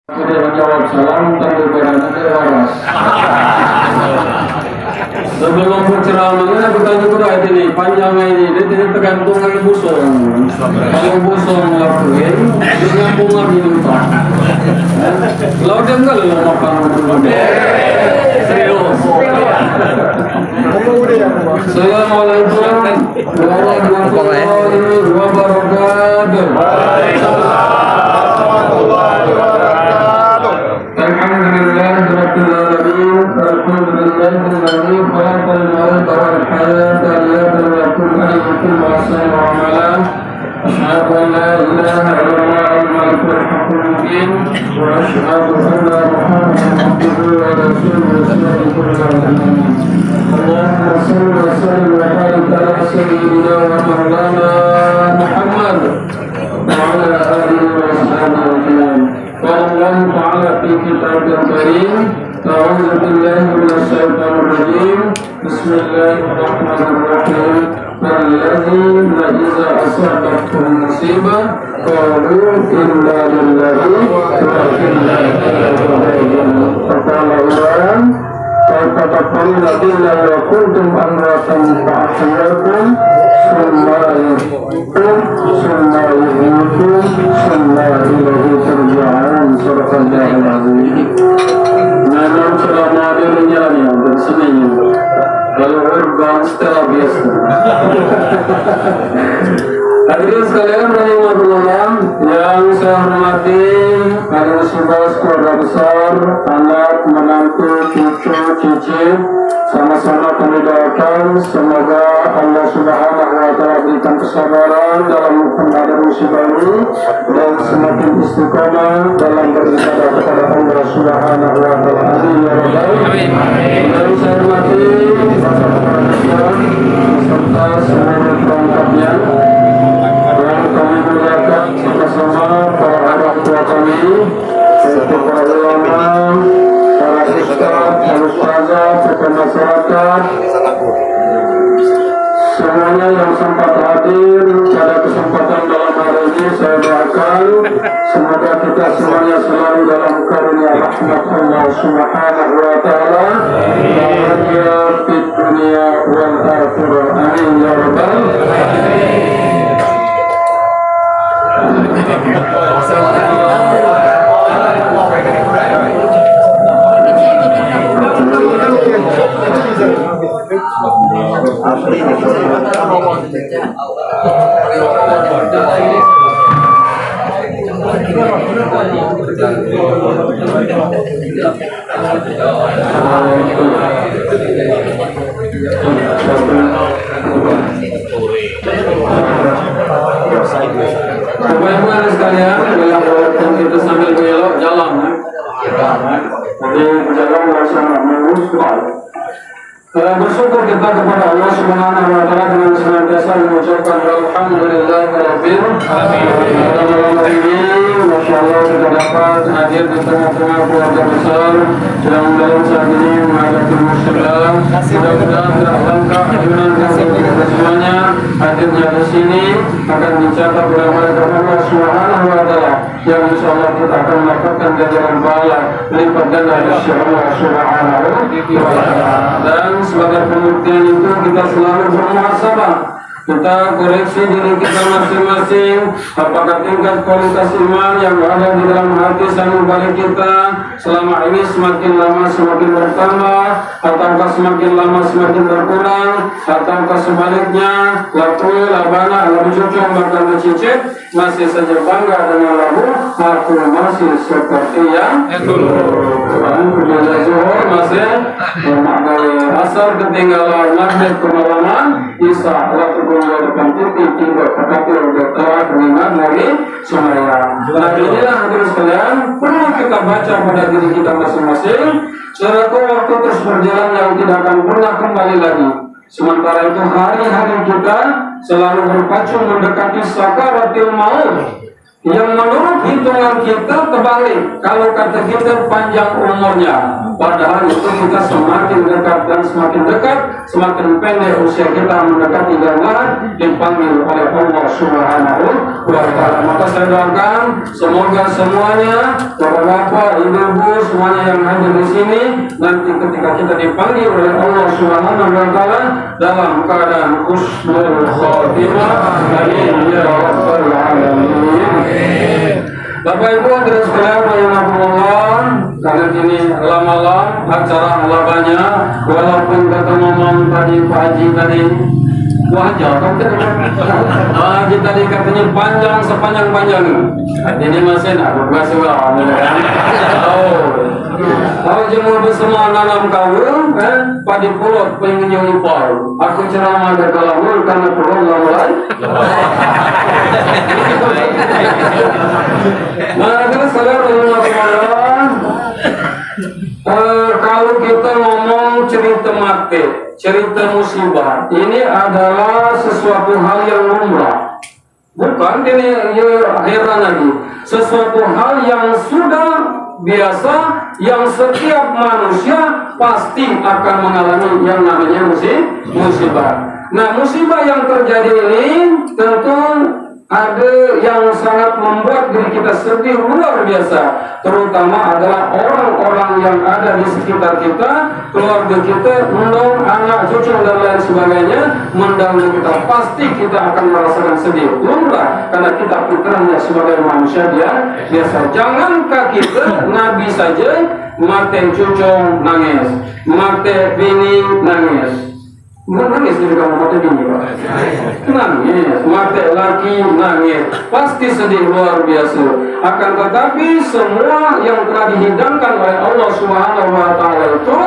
Menjawab salam tapi berangkat waras. Sebelum berceramah kita juga ini panjangnya ini tergantung lagi busung. Kalau busung lakuin, dengan bunga minta. Kalau dia enggak lo makan serius. Assalamualaikum warahmatullahi wabarakatuh. الذي خلق الموت والحياة ليبلوكم أيكم أحسن عملا أشهد أن لا إله إلا الله الملك الحق المبين وأشهد أن محمدا عبده ورسوله الصادق الأمين اللهم صل وسلم وبارك على سيدنا ومولانا محمد وعلى آله وصحبه أجمعين قال الله تعالى في كتابه الكريم أعوذ بالله من الشيطان الرجيم بسم الله الرحمن الرحيم الذين إذا أصابتهم مصيبة قالوا إنا لله وإنا إليه راجعون فقال الله فَتَتَّقُونَ بِاللَّهِ وَكُنْتُمْ أَمْوَاتًا فَأَحْيَاكُمْ ثُمَّ يُمِيتُكُمْ ثُمَّ يُحْيِيكُمْ ثُمَّ إِلَيْهِ تُرْجَعُونَ صدق الله العظيم. Memang sudah mau menjalani untuk semuanya. Kalau urban setelah biasa. Hadirin sekalian rahimahullah yang saya hormati, para sahabat keluarga besar, anak, menantu, cucu, cicit, sama-sama kami doakan semoga Allah Subhanahu wa taala berikan kesabaran dalam menghadapi musibah ini dan semakin istiqomah dalam beribadah kepada Allah Subhanahu wa taala. Amin ya rabbal alamin. Dan saya hormati para serta seluruh perangkatnya yang kami muliakan bersama para orang tua kami, yaitu para ulama, para ustaz, para ustazah, para masyarakat, semuanya yang sempat hadir pada kesempatan dalam hari ini. Saya doakan semoga kita semuanya selalu dalam karunia rahmat Allah Subhanahu wa taala, bahagia di dunia wal akhirah. Amin ya rabbal alamin. Teman-teman sekalian, walaupun kita sambil belok jalan, jadi berjalan bersama mengusung. Bersyukur kita kepada Allah Subhanahu wa taala dengan senantiasa mengucapkan alhamdulillahirabbil alamin. Masyaallah kita dapat hadir di tengah-tengah keluarga besar yang dalam saat ini menghadapi musibah. Mudah-mudahan tidak langkah dengan kita semuanya hadirnya di sini akan dicatat oleh Allah Subhanahu wa taala yang insyaallah kita akan mendapatkan ganjaran pahala lipat ganda dari Allah Subhanahu wa taala. Dan sebagai pembuktian itu kita selalu bermuhasabah, kita koreksi diri kita masing-masing, apakah tingkat kualitas iman yang ada di dalam hati sanubari kita selama ini semakin lama semakin bertambah, ataukah semakin lama semakin berkurang, ataukah sebaliknya lakul labana lalu cucung bahkan mencicit masih saja bangga dengan lahu, aku masih seperti yang dulu. Kemudian zuhur masih memakai asar ketinggalan maghrib kemalaman isya waktu depan titik tidak tetapi sudah telah mengingat lagi sembahyang. Nah inilah hadirin sekalian perlu kita baca pada diri kita masing-masing. Seraku waktu terus berjalan yang tidak akan pernah kembali lagi. Sementara itu hari-hari kita selalu berpacu mendekati sakaratul maut. Yang menurut hitungan kita terbalik. Kalau kata kita panjang umurnya, padahal itu kita semakin dekat dan semakin dekat, semakin pendek usia kita mendekati zaman dipanggil oleh Allah Subhanahu wa Ta'ala. Maka saya doakan semoga semuanya, bapak-bapak, ibu-ibu, semuanya yang hadir di sini nanti ketika kita dipanggil oleh Allah Subhanahu wa Ta'ala dalam keadaan husnul khotimah. Amin ya rabbal alamin. Bapak Ibu hadirin sekalian rahimakumullah, karena ini malam acara banyak, walaupun kata ngomong tadi Pak Haji tadi wajah Haji tadi katanya panjang sepanjang-panjangnya. Ini masih nak berkasih kalau jemur bersama nanam kawin, padi pulot pengen ipal. Aku ceramah ke kalamur karena pulot mulai. Nah, terus kalau kita ngomong cerita mati, cerita musibah, ini adalah sesuatu hal yang lumrah. Bukan ini heran lagi, sesuatu hal yang sudah biasa, yang setiap manusia pasti akan mengalami yang namanya musibah. Nah, musibah yang terjadi ini tentu ada yang sangat membuat diri kita sedih luar biasa, terutama adalah orang-orang yang ada di sekitar kita, keluarga kita, mendong, anak, cucu dan lain sebagainya mendahului kita, pasti kita akan merasakan sedih lumrah karena kita fitrahnya sebagai manusia dia biasa. Jangankah kita Nabi saja mate cucu nangis, mate bini nangis. Nangis di dalam mata bini, Pak. Nangis, mata laki nangis, pasti sedih luar biasa. Akan tetapi semua yang telah dihidangkan oleh Allah Subhanahu wa Ta'ala itu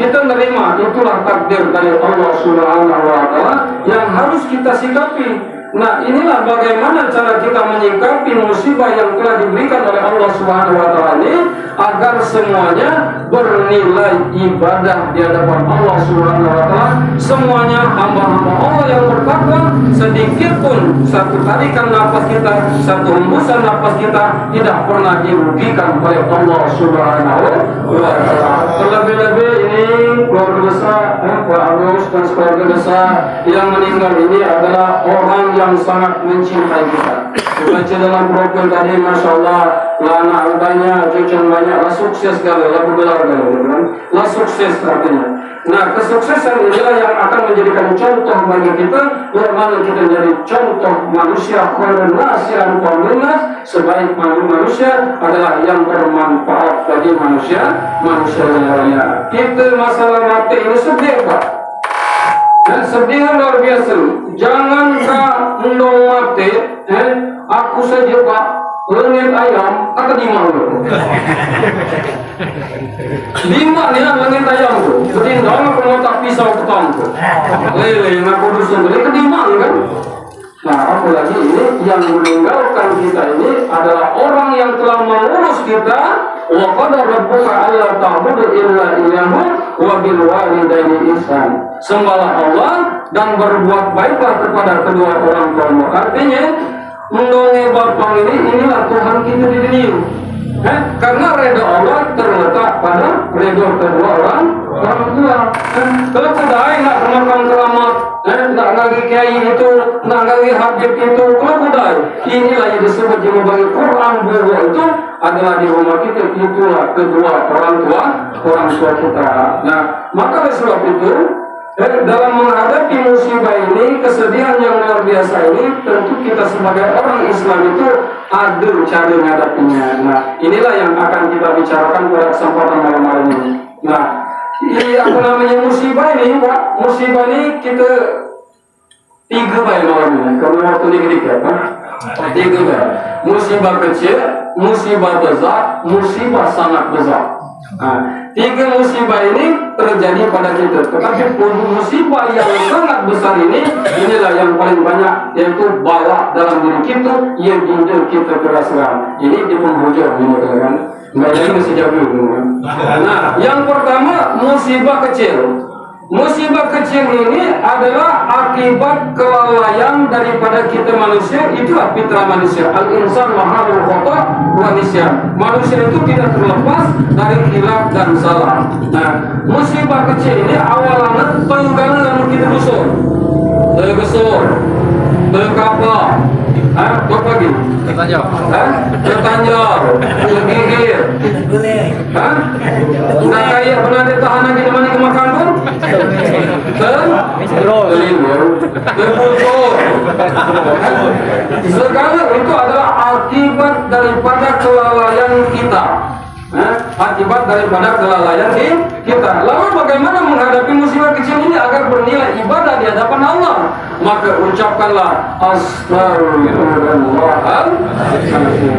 kita menerima, itulah takdir dari Allah Subhanahu wa Ta'ala yang harus kita sikapi. Nah, inilah bagaimana cara kita menyikapi musibah yang telah diberikan oleh Allah Subhanahu wa Ta'ala ini agar semuanya bernilai ibadah di hadapan Allah Subhanahu wa Ta'ala. Semuanya hamba-hamba Allah yang bertakwa, sedikit pun satu tarikan nafas kita, satu hembusan nafas kita tidak pernah dirugikan oleh Allah Subhanahu wa Ta'ala. Terlebih-lebih ini keluarga besar, Pak Agus dan keluarga besar yang meninggal ini adalah orang yang sangat mencintai kita. Baca dalam profil tadi, Masya Allah, anak banyak, cucu banyak, lah sukses sekali, lah bergelar lah sukses artinya. Nah, kesuksesan inilah yang akan menjadikan contoh bagi kita, bagaimana kita menjadi contoh manusia khairun nas yang qawminnas, sebaik manusia adalah yang bermanfaat bagi manusia yang lainnya. Kita masalah mati ini sedih, Pak. Dan sedih luar biasa. Jangan mendong mati, aku saja Pak, lengit ayam, kata di mana? Lima nih lengit ayam tuh, jadi dong aku tak pisau ketong tuh. Lele, aku dusun tuh, ke di mana kan? Nah, apalagi ini yang meninggalkan kita ini adalah orang yang telah mengurus kita. Wa qad rabbuka alla ta'budu illa iyyahu wa bil walidaini ihsan. Sembahlah Allah dan berbuat baiklah kepada kedua orang tuamu. Artinya mendongeng bapak inilah Tuhan kita di dunia. Karena reda Allah terletak pada reda kedua orang tua. Kalau sudah nak makam keramat, nak lagi kiai itu, nak lagi habib itu, kalau sudah inilah yang disebut bagi Quran bahwa itu adalah di rumah kita, itulah kedua orang tua kita. Nah, maka oleh sebab itu dalam menghadapi musibah ini, kesedihan yang luar biasa ini, tentu kita sebagai orang Islam itu ada cara menghadapinya. Nah, inilah yang akan kita bicarakan pada kesempatan malam hari ini. Nah, ini apa namanya musibah ini, Pak? Musibah ini kita tiga baik malam ini. Karena waktu ini dikit, Pak. Tiga baik. Musibah kecil, musibah besar, musibah sangat besar. Nah, tiga musibah ini terjadi pada kita. Tetapi musibah yang sangat besar ini, inilah yang paling banyak, yaitu bala dalam diri kita yang jinjau kita kerasakan. Ini di penghujung ini kan. Nggak jadi masih jauh. Nah, yang pertama musibah kecil. musibah kecil ini adalah akibat kelalaian daripada kita manusia. Itulah fitrah manusia. Al-insan mahalul khata wa nisyan. Manusia itu tidak terlepas dari khilaf dan salah. Nah, musibah kecil ini awalnya tenggang yang kita dusur, tergesur, terkapa, apa lagi? Tertanjau, tergigir, nggak kayak pernah ditahan lagi dimana kemakan pun, terputus. Segala itu adalah akibat daripada kelalaian kita. Akibat daripada kelalaian kita. Lalu bagaimana menghadapi musibah kecil ini agar bernilai ibadah di hadapan Allah? Maka ucapkanlah Astaghfirullahaladzim.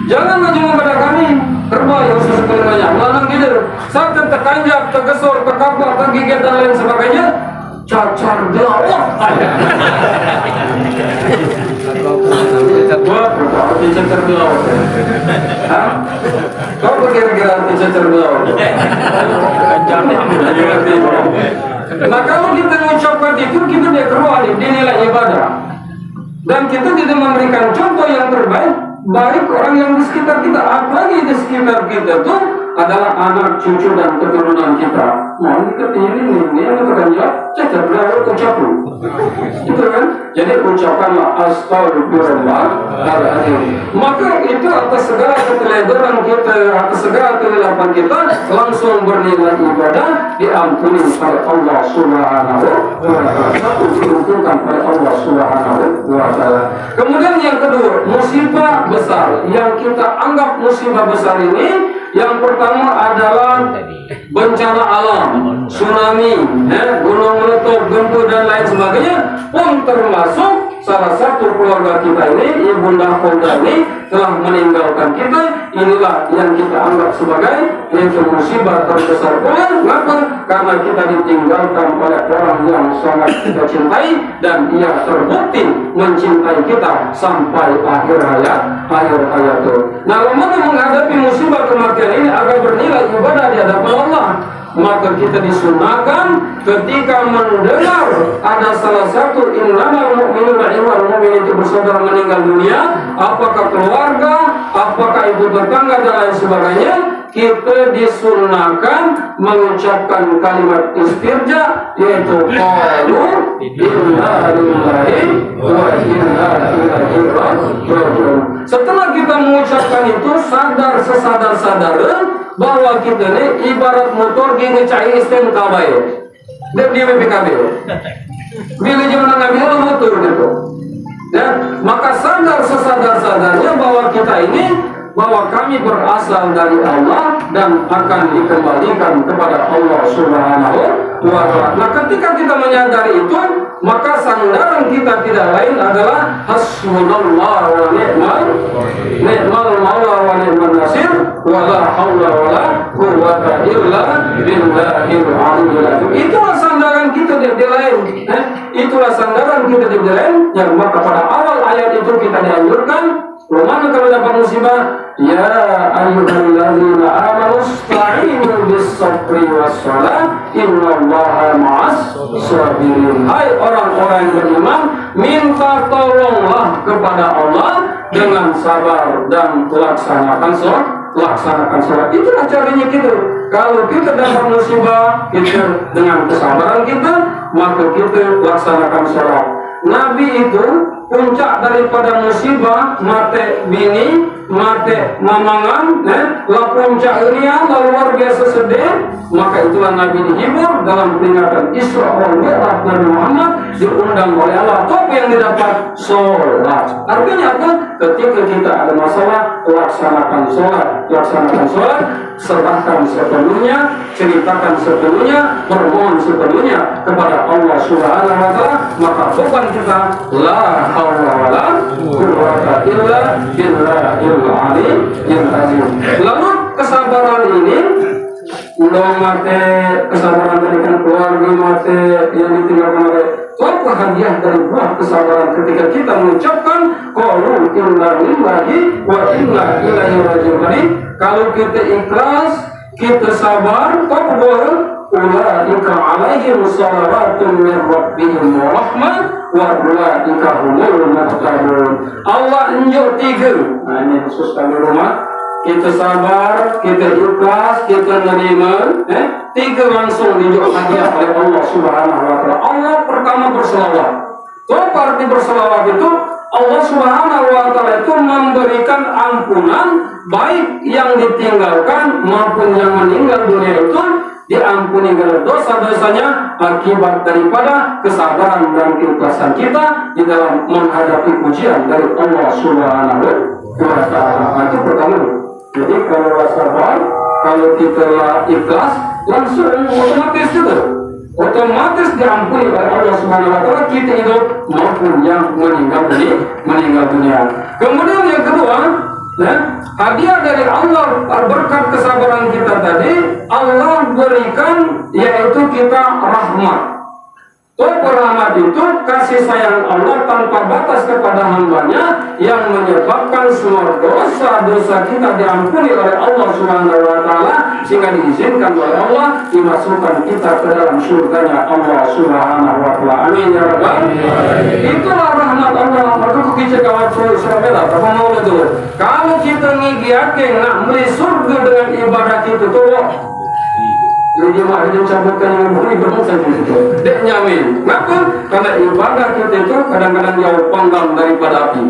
Jangan cuma pada kami kerbau yang sesekali banyak melanang gilir, saat terkanjak, tergesur, terkabur, tergigit dan lain sebagainya. Cacar gelawak arti cacar gelawak. Kau kira-kira arti cacar gelawak? Nah, kalau kita mengucapkan itu, kita dinilai ibadah. Dan kita tidak memberikan contoh yang terbaik baik orang yang di sekitar kita, apalagi di sekitar kita tuh adalah anak, cucu dan keturunan kita. Nah, kita ini yang akan jawab cacat gelawak ucapu. Itu kan? Jadi ucapkanlah Astaghfirullahaladzim. Maka itu atas segala keteledoran kita, atas segala kegelapan kita, langsung bernilai ibadah, diampuni oleh Allah Subhanahu wa Ta'ala, diuntukkan oleh Allah Subhanahu wa Ta'ala. Kemudian yang kedua, musibah besar yang kita anggap musibah besar ini, yang pertama adalah bencana alam, tsunami, gunung meletup, gempa dan lain sebagainya, pun termasuk salah satu keluarga kita ini, ibunda Honda ini telah meninggalkan kita. Inilah yang kita anggap sebagai yaitu musibah terbesar pula. Kenapa? Karena kita ditinggalkan oleh orang yang sangat kita cintai dan ia terbukti mencintai kita sampai akhir hayat itu. Nah, bagaimana menghadapi musibah kematian ini agar bernilai ibadah di hadapan Allah? Maka kita disunahkan ketika mendengar ada salah satu innamal mu'minuna wal mu'minatu itu bersaudara meninggal dunia, apakah keluarga, apakah ibu tetangga dan lain sebagainya, kita disunahkan mengucapkan kalimat istirja, yaitu qalu inna lillahi wa inna ilaihi raji'un. Setelah kita mengucapkan itu, sesadar-sadar bahwa kita ini ibarat motor gini cai isten kabai dan di BPKB bila zaman Nabi Allah motor gitu ya. Maka sesadar-sadarnya bahwa kita ini, bahwa kami berasal dari Allah dan akan dikembalikan kepada Allah Subhanahu wa Ta'ala. Nah, ketika kita menyadari itu, maka sandaran kita tidak lain adalah hasbunallah wa ni'mal maula wa ni'man nasir wa la haula wa la quwwata illa billahil aliyyil azim. Itulah sandaran kita di lain. Itulah sandaran kita di lain. Yang maka pada awal ayat itu kita dianjurkan, bagaimana kalau dapat musibah? Ya ayyuhalladzina amanu ista'inu bis-sabri was-salah innallaha ma'as sabirin. Hai orang-orang yang beriman, minta tolonglah kepada Allah dengan sabar dan laksanakan sholat. Itulah caranya kita. Kalau kita dapat musibah, kita dengan kesabaran kita, maka kita laksanakan sholat. Nabi itu puncak daripada musibah mate bini, mate mamangan, lah puncak ini yang luar biasa sedih. Maka itulah Nabi dihibur dalam peringatan Isra wal Mi'raj. Nabi Muhammad diundang oleh Allah. Apa yang didapat? Sholat. Artinya apa? Ketika kita ada masalah, laksanakan sholat, serahkan sepenuhnya, ceritakan sepenuhnya, bermohon sepenuhnya kepada Allah Subhanahu wa Ta'ala. Maka beban kita la haula wala quwwata illa billahil aliyyil azim. Lalu kesabaran ini, mate kesabaran dari keluarga, mate yang ditinggalkan oleh suatu hadiah dari buah kesabaran ketika kita mengucapkan qalu inna lillahi wa inna ilaihi raji'un. Kalau kita ikhlas, kita sabar, ulaika alaihim salawatun min rabbihim wa rahmah wa ulaika humul muhtadun. Allah unjuk tiga. Nah, ini khusus kami rumah. Kita sabar, kita ikhlas, kita menerima. Tiga langsung diunjuk hadiah oleh Allah Subhanahu wa Ta'ala. Allah pertama berselawat. Apa arti berselawat itu? Allah Subhanahu wa Ta'ala itu memberikan ampunan baik yang ditinggalkan maupun yang meninggal dunia itu diampuni karena dosa-dosanya akibat daripada kesabaran dan keikhlasan kita di dalam menghadapi ujian dari Allah Subhanahu wa Ta'ala. Itu pertama. Jadi kalau sabar, kalau kita ikhlas, langsung otomatis itu. Otomatis diampuni oleh Allah Subhanahu wa Ta'ala kita hidup maupun yang meninggal dunia. Kemudian yang kedua, hadiah dari Allah berkat kesabaran kita tadi, Allah berikan yaitu kita rahmat. Rahmat itu kasih sayang Allah tanpa batas kepada hambanya yang menyebabkan semua dosa-dosa kita diampuni oleh Allah Subhanahu wa Ta'ala sehingga diizinkan oleh Allah dimasukkan kita ke dalam surganya Allah Subhanahu wa Ta'ala. Amin ya rabbal alamin. Itulah rahmat Allah. Maka kita kawat surga apa mau itu. Kalau kita ngigiakeun nak beli surga dengan ibadah kita tuh jadi mah dia cabutkan yang beri berdosa itu. Dek nyamin. Kenapa? Karena ibadah kita itu kadang-kadang jauh panggang daripada api.